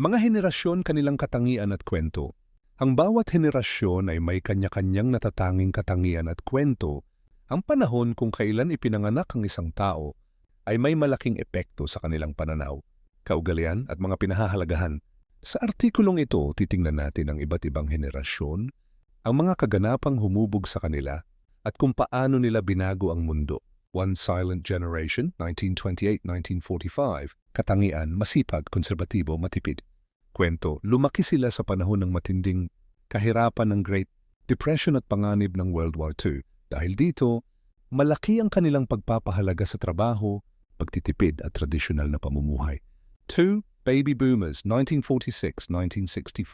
Mga henerasyon kanilang katangian at kwento. Ang bawat henerasyon ay may kanya-kanyang natatanging katangian at kwento. Ang panahon kung kailan ipinanganak ang isang tao ay may malaking epekto sa kanilang pananaw, kaugalian at mga pinahahalagahan. Sa artikulong ito, titingnan natin ang iba't ibang henerasyon, ang mga kaganapang humubog sa kanila, at kung paano nila binago ang mundo. One Silent Generation, 1928-1945. Katangian, masipag, konserbatibo, matipid. Kwento, lumaki sila sa panahon ng matinding kahirapan ng Great Depression at panganib ng World War II. Dahil dito, malaki ang kanilang pagpapahalaga sa trabaho, pagtitipid at tradisyonal na pamumuhay. 2. Baby Boomers, 1946-1964.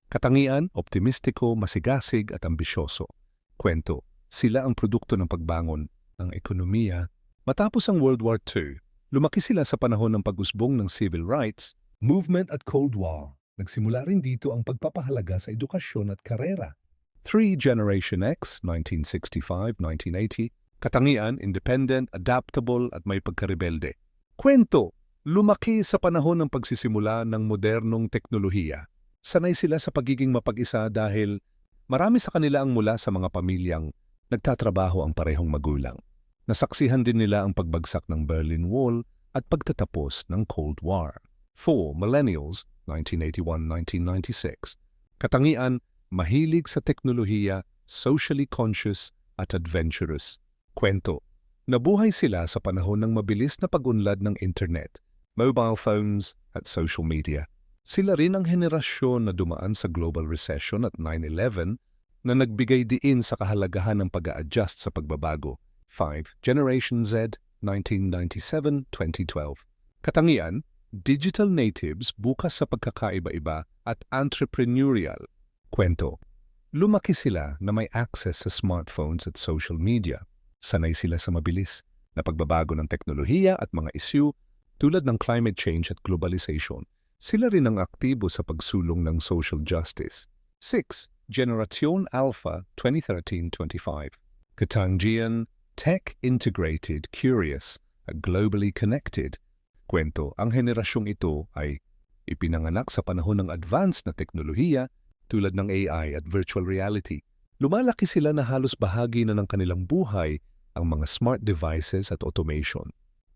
Katangian, optimistiko, masigasig at ambisyoso. Kwento, sila ang produkto ng pagbangon ng ekonomiya. Matapos ang World War II, lumaki sila sa panahon ng pag-usbong ng civil rights, movement at Cold War. Nagsimula rin dito ang pagpapahalaga sa edukasyon at karera. 3. Generation X, 1965-1980. Katangian, independent, adaptable at may pagkarebelde. Kwento, lumaki sa panahon ng pagsisimula ng modernong teknolohiya. Sanay sila sa pagiging mapag-isa dahil marami sa kanila ang mula sa mga pamilyang nagtatrabaho ang parehong magulang. Nasaksihan din nila ang pagbagsak ng Berlin Wall at pagtatapos ng Cold War. 4. Millennials, 1981-1996. Katangian, mahilig sa teknolohiya, socially conscious at adventurous. Kwento, nabuhay sila sa panahon ng mabilis na pag-unlad ng internet, mobile phones at social media. Sila rin ang henerasyon na dumaan sa global recession at 9/11 na nagbigay diin sa kahalagahan ng pag-a-adjust sa pagbabago. 5. Generation Z, 1997-2012. Katangian, digital natives bukas sa pagkakaiba-iba at entrepreneurial. Kwento, lumaki sila na may access sa smartphones at social media. Sanay sila sa mabilis na pagbabago ng teknolohiya at mga issue tulad ng climate change at globalization. Sila rin ang aktibo sa pagsulong ng social justice. 6. Generation Alpha, 2013-25. Katangian, tech-integrated, curious, at globally connected. Kwento, ang henerasyong ito ay ipinanganak sa panahon ng advanced na teknolohiya tulad ng AI at virtual reality. Lumalaki sila na halos bahagi na ng kanilang buhay ang mga smart devices at automation.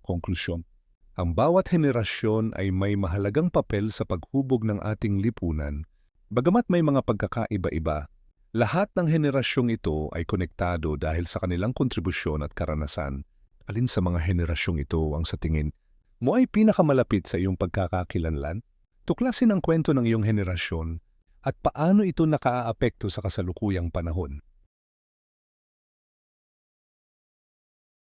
Konklusyon, ang bawat henerasyon ay may mahalagang papel sa paghubog ng ating lipunan. Bagamat may mga pagkakaiba-iba, lahat ng henerasyong ito ay konektado dahil sa kanilang kontribusyon at karanasan. Alin sa mga henerasyong ito ang sa tingin mo ay pinakamalapit sa iyong pagkakakilanlan? Tuklasin ang kwento ng iyong henerasyon at paano ito nakaaapekto sa kasalukuyang panahon.